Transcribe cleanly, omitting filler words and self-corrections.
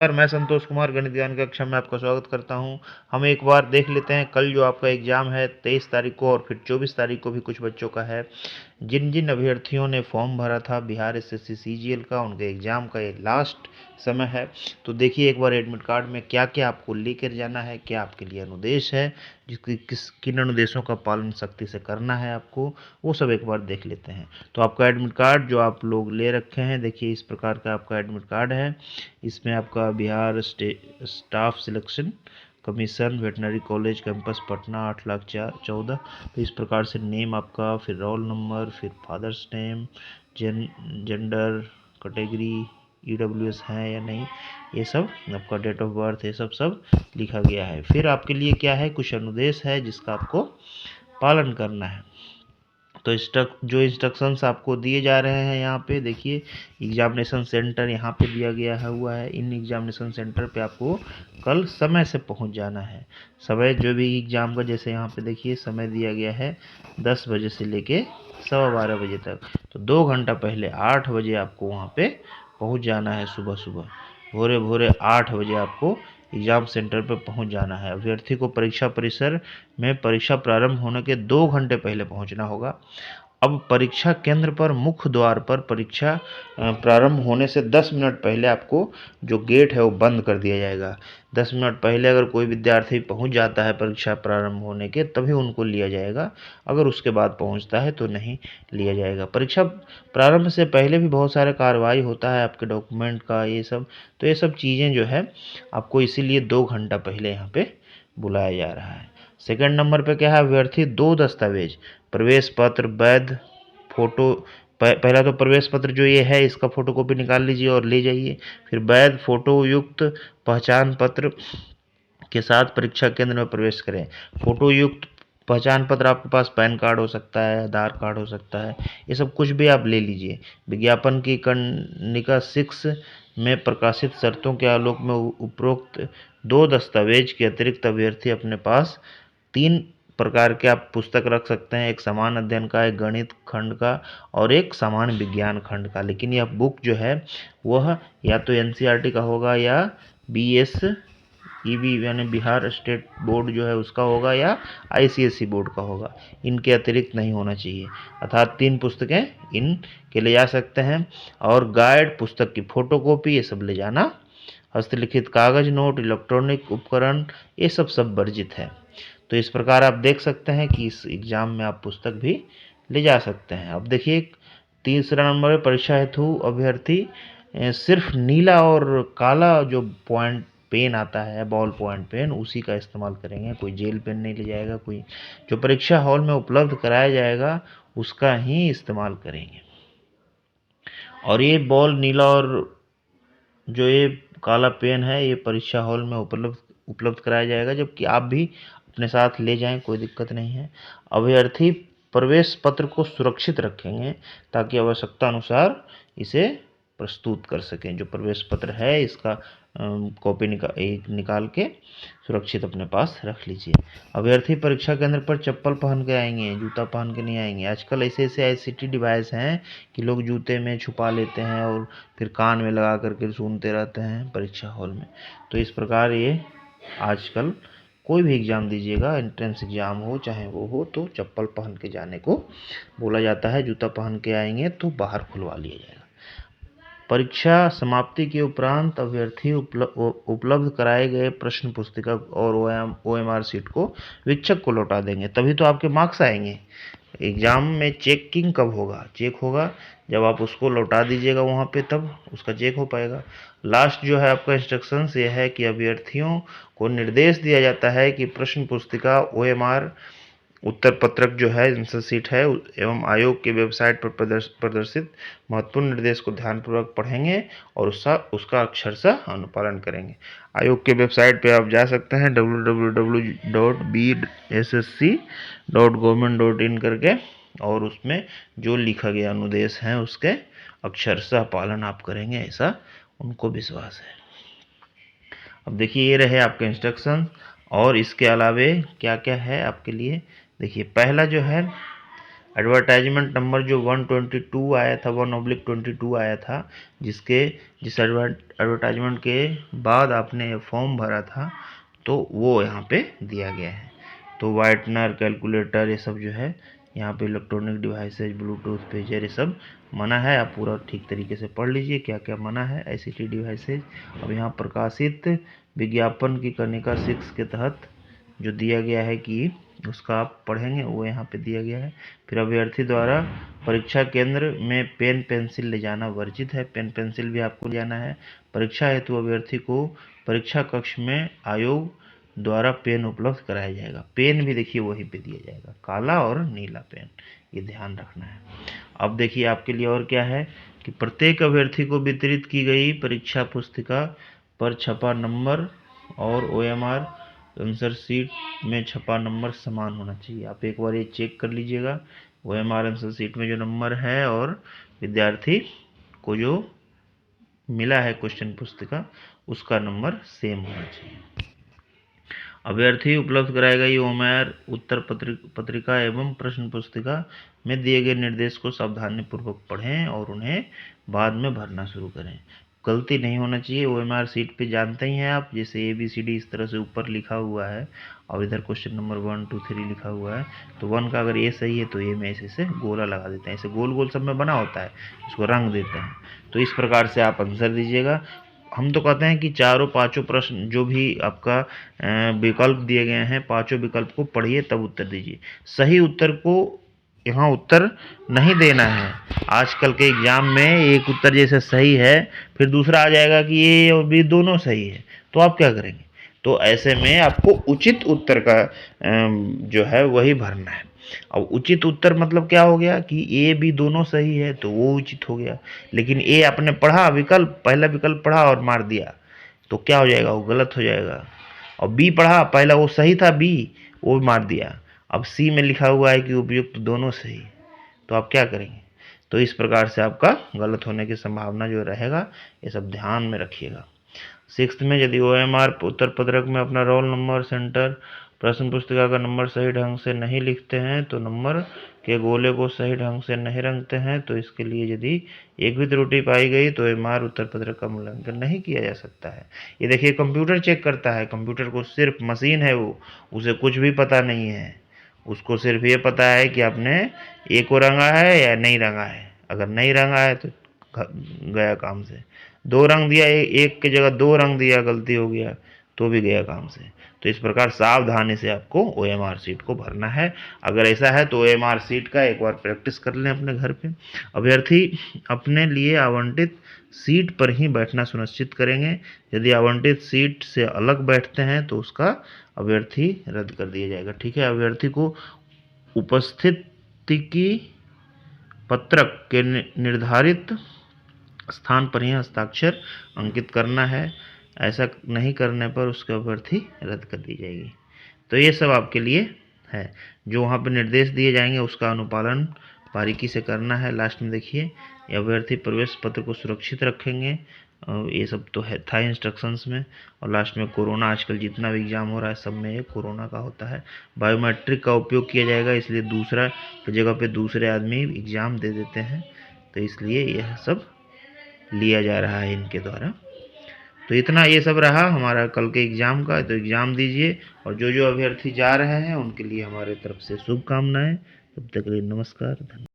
मैं संतोष कुमार गणित ज्ञान कक्षा में आपका स्वागत करता हूं। हम एक बार देख लेते हैं कल जो आपका एग्जाम है 23 तारीख को और फिर 24 तारीख को भी कुछ बच्चों का है। जिन जिन अभ्यर्थियों ने फॉर्म भरा था बिहार एसएससी सीजीएल का, उनके एग्जाम का ये लास्ट समय है। तो देखिए एक बार एडमिट कार्ड में क्या क्या आपको लेकर जाना है, क्या आपके लिए अनुदेश है, जिसकी किन अनुदेशों का पालन सख्ती से करना है आपको, वो सब एक बार देख लेते हैं। तो आपका एडमिट कार्ड जो आप लोग ले रखे हैं, देखिए इस प्रकार का आपका एडमिट कार्ड है। इसमें आपका Bihar staff selection commission veterinary college campus Patna 8,14,000। तो इस प्रकार से नेम आपका, फिर रोल नंबर, फिर father's name, gender, category, EWS है या नहीं, ये सब आपका डेट ऑफ बर्थ, ये सब सब लिखा गया है। फिर आपके लिए क्या है, कुछ अनुदेश है जिसका आपको पालन करना है। तो जो इंस्ट्रक्शंस आपको दिए जा रहे हैं यहाँ पे देखिए, एग्जामिनेशन सेंटर यहाँ पे दिया गया है हुआ है। इन एग्जामिनेशन सेंटर पे आपको कल समय से पहुँच जाना है। समय जो भी एग्ज़ाम का, जैसे यहाँ पे देखिए समय दिया गया है 10 बजे से लेके 12:15 बजे तक। तो 2 घंटा पहले 8 बजे आपको वहाँ पे पहुँच जाना है। सुबह सुबह भोरे भोरे 8 बजे आपको एग्जाम सेंटर पर पहुंच जाना है। अभ्यर्थी को परीक्षा परिसर में परीक्षा प्रारंभ होने के 2 घंटे पहले पहुंचना होगा। अब परीक्षा केंद्र पर मुख्य द्वार पर परीक्षा प्रारंभ होने से 10 मिनट पहले आपको जो गेट है वो बंद कर दिया जाएगा। 10 मिनट पहले अगर कोई विद्यार्थी पहुंच जाता है परीक्षा प्रारंभ होने के, तभी उनको लिया जाएगा। अगर उसके बाद पहुंचता है तो नहीं लिया जाएगा। परीक्षा प्रारंभ से पहले भी बहुत सारे कार्रवाई होता है आपके डॉक्यूमेंट का, ये सब। तो ये सब चीज़ें जो है आपको इसीलिए 2 घंटा पहले यहाँ पे बुलाया जा रहा है। सेकंड नंबर पे क्या है, अभ्यर्थी 2 दस्तावेज, प्रवेश पत्र, वैध फोटो, पहला तो प्रवेश पत्र जो ये है इसका फोटोकॉपी निकाल लीजिए और ले जाइए। फिर वैध फोटो युक्त पहचान पत्र के साथ परीक्षा केंद्र में प्रवेश करें। फोटो युक्त पहचान पत्र आपके पास पैन कार्ड हो सकता है, आधार कार्ड हो सकता है, ये सब कुछ भी आप ले लीजिए। विज्ञापन की कर्णिका 6 में प्रकाशित शर्तों के आलोक में उपरोक्त 2 दस्तावेज के अतिरिक्त अभ्यर्थी अपने पास 3 प्रकार के आप पुस्तक रख सकते हैं। एक समान अध्ययन का, एक गणित खंड का और एक सामान्य विज्ञान खंड का। लेकिन यह बुक जो है वह या तो एनसीईआरटी का होगा या बीएस ईबी यानी बिहार स्टेट बोर्ड जो है उसका होगा या आईसीएसई बोर्ड का होगा। इनके अतिरिक्त नहीं होना चाहिए। अर्थात 3 पुस्तकें इन के ले जा सकते हैं। और गाइड, पुस्तक की फोटोकॉपी, ये सब ले जाना। हस्तलिखित कागज, नोट, इलेक्ट्रॉनिक उपकरण, ये सब वर्जित है। तो इस प्रकार आप देख सकते हैं कि इस एग्जाम में आप पुस्तक भी ले जा सकते हैं। अब देखिए तीसरा नंबर, परीक्षा हेतु अभ्यर्थी सिर्फ नीला और काला जो पॉइंट पेन आता है, बॉल पॉइंट पेन, उसी का इस्तेमाल करेंगे। कोई जेल पेन नहीं ले जाएगा, कोई जो परीक्षा हॉल में उपलब्ध कराया जाएगा उसका ही इस्तेमाल करेंगे। और ये बॉल नीला और जो ये काला पेन है ये परीक्षा हॉल में उपलब्ध कराया जाएगा, जबकि आप भी अपने साथ ले जाएं, कोई दिक्कत नहीं है। अभ्यर्थी प्रवेश पत्र को सुरक्षित रखेंगे ताकि आवश्यकता अनुसार इसे प्रस्तुत कर सकें। जो प्रवेश पत्र है इसका कॉपी निकाल के सुरक्षित अपने पास रख लीजिए। अभ्यर्थी परीक्षा केंद्र पर चप्पल पहन के आएंगे, जूता पहन के नहीं आएंगे। आजकल ऐसे ऐसे आईसीटी डिवाइस हैं कि लोग जूते में छुपा लेते हैं और फिर कान में लगा करके सुनते रहते हैं परीक्षा हॉल में। तो इस प्रकार ये आजकल कोई भी एग्ज़ाम दीजिएगा, एंट्रेंस एग्ज़ाम हो चाहे वो हो, तो चप्पल पहन के जाने को बोला जाता है। जूता पहन के आएंगे तो बाहर खुलवा लिया जाएगा। परीक्षा समाप्ति के उपरांत अभ्यर्थी उपलब्ध कराए गए प्रश्न पुस्तिका और ओएमआर सीट को वीक्षक को लौटा देंगे, तभी तो आपके मार्क्स आएंगे। एग्ज़ाम में चेकिंग कब होगा? चेक होगा जब आप उसको लौटा दीजिएगा वहाँ पे, तब उसका चेक हो पाएगा। लास्ट जो है आपका इंस्ट्रक्शंस ये है कि अभ्यर्थियों को निर्देश दिया जाता है कि प्रश्न पुस्तिका, ओएमआर, उत्तर पत्रक जो है, आंसर शीट है, एवं आयोग के वेबसाइट पर प्रदर्शित महत्वपूर्ण निर्देश को ध्यानपूर्वक पढ़ेंगे और उसका अक्षरशः अनुपालन करेंगे। आयोग के वेबसाइट पे आप जा सकते हैं www.bssc.gov.in करके, और उसमें जो लिखा गया अनुदेश हैं उसके अक्षरशः पालन आप करेंगे, ऐसा उनको विश्वास है। अब देखिए ये रहे आपके इंस्ट्रक्शन। और इसके अलावे क्या क्या है आपके लिए, देखिए पहला जो है एडवर्टाइजमेंट नंबर जो 122 आया था, 1/22 आया था, जिस एडवर्टाइजमेंट के बाद आपने फॉर्म भरा था, तो वो यहाँ पे दिया गया है। तो वाइटनर, कैलकुलेटर, ये सब जो है यहाँ पे इलेक्ट्रॉनिक डिवाइसेज, ब्लूटूथ, पेजर, ये सब मना है। आप पूरा ठीक तरीके से पढ़ लीजिए क्या क्या मना है ICT डिवाइसेज। अब यहाँ प्रकाशित विज्ञापन की कनिका 6 के तहत जो दिया गया है कि उसका आप पढ़ेंगे, वो यहाँ पे दिया गया है। फिर अभ्यर्थी द्वारा परीक्षा केंद्र में पेन पेंसिल ले जाना वर्जित है। पेन पेंसिल भी आपको ले जाना है। परीक्षा हेतु अभ्यर्थी को परीक्षा कक्ष में आयोग द्वारा पेन उपलब्ध कराया जाएगा। पेन भी देखिए वहीं पे दिया जाएगा, काला और नीला पेन, ये ध्यान रखना है। अब देखिए आपके लिए और क्या है कि प्रत्येक अभ्यर्थी को वितरित की गई परीक्षा पुस्तिका पर छपा नंबर और OMR आंसर शीट में छपा नंबर समान होना चाहिए। आप एक बार ये चेक कर लीजिएगा, OMR आंसर शीट में जो नंबर है और विद्यार्थी को जो मिला है क्वेश्चन पुस्तिका, उसका नंबर सेम होना चाहिए। अभ्यर्थी उपलब्ध कराई गई OMR उत्तर पत्रिका एवं प्रश्न पुस्तिका में दिए गए निर्देश को सावधानीपूर्वक पढ़ें और उन्हें बाद में भरना शुरू करें। गलती नहीं होना चाहिए। OMR सीट पे जानते ही हैं आप, जैसे ABCD इस तरह से ऊपर लिखा हुआ है और इधर क्वेश्चन नंबर 1 2 3 लिखा हुआ है, तो 1 का अगर A सही है तो A में ऐसे गोला लगा देते हैं, ऐसे गोल गोल सब में बना होता है, इसको रंग देते हैं। तो इस प्रकार से आप आंसर दीजिएगा। हम तो कहते हैं कि चारों पांचों प्रश्न जो भी आपका विकल्प दिए गए हैं, पांचों विकल्प को पढ़िए तब उत्तर दीजिए। सही उत्तर को यहाँ उत्तर नहीं देना है। आजकल के एग्जाम में एक उत्तर जैसे सही है, फिर दूसरा आ जाएगा कि ये और B दोनों सही है, तो आप क्या करेंगे? तो ऐसे में आपको उचित उत्तर का जो है वही भरना है। अब उचित उत्तर मतलब क्या हो गया कि A B दोनों सही है तो वो उचित हो गया, लेकिन A आपने पढ़ा विकल्प, पहला विकल्प पढ़ा और मार दिया, तो क्या हो जाएगा? वो गलत हो जाएगा। और B पढ़ा, पहला वो सही था B, वो मार दिया। अब C में लिखा हुआ है कि उपयुक्त दोनों सही, तो आप क्या करेंगे? तो इस प्रकार से आपका गलत होने की संभावना जो रहेगा, ये सब ध्यान में रखिएगा। 6th में यदि OMR उत्तर पत्रक में अपना रोल नंबर, सेंटर, प्रश्न पुस्तिका का नंबर सही ढंग से नहीं लिखते हैं, तो नंबर के गोले को सही ढंग से नहीं रंगते हैं, तो इसके लिए यदि एक भी त्रुटि पाई गई तो OMR उत्तर पत्रक का मूल्यांकन नहीं किया जा सकता है। ये देखिए कंप्यूटर चेक करता है, कंप्यूटर को सिर्फ मशीन है वो, उसे कुछ भी पता नहीं है। उसको सिर्फ ये पता है कि आपने A को रंगा है या नहीं रंगा है। अगर नहीं रंगा है तो गया काम से। 2 रंग दिया, एक की जगह 2 रंग दिया, गलती हो गया तो भी गया काम से। तो इस प्रकार सावधानी से आपको OMR सीट को भरना है। अगर ऐसा है तो OMR सीट का एक बार प्रैक्टिस कर लें अपने घर पे। अभ्यर्थी अपने लिए आवंटित सीट पर ही बैठना सुनिश्चित करेंगे। यदि आवंटित सीट से अलग बैठते हैं तो उसका अभ्यर्थी रद्द कर दिया जाएगा। ठीक है, अभ्यर्थी को उपस्थिति पत्रक के निर्धारित स्थान पर ही हस्ताक्षर अंकित करना है। ऐसा नहीं करने पर उसकी अभ्यर्थी रद्द कर दी जाएगी। तो ये सब आपके लिए है, जो वहाँ पर निर्देश दिए जाएंगे उसका अनुपालन बारीकी से करना है। लास्ट में देखिए, अभ्यर्थी प्रवेश पत्र को सुरक्षित रखेंगे, ये सब तो है था इंस्ट्रक्शंस में। और लास्ट में कोरोना, आजकल जितना भी एग्जाम हो रहा है सब में ये कोरोना का होता है। बायोमेट्रिक का उपयोग किया जाएगा, इसलिए दूसरा जगह पे दूसरे आदमी एग्ज़ाम दे देते हैं, तो इसलिए यह सब लिया जा रहा है इनके द्वारा। तो इतना ये सब रहा हमारा कल के एग्ज़ाम का। तो एग्ज़ाम दीजिए, और जो जो अभ्यर्थी जा रहे हैं उनके लिए हमारे तरफ से शुभकामनाएं। तब तक के लिए नमस्कार, धन्यवाद।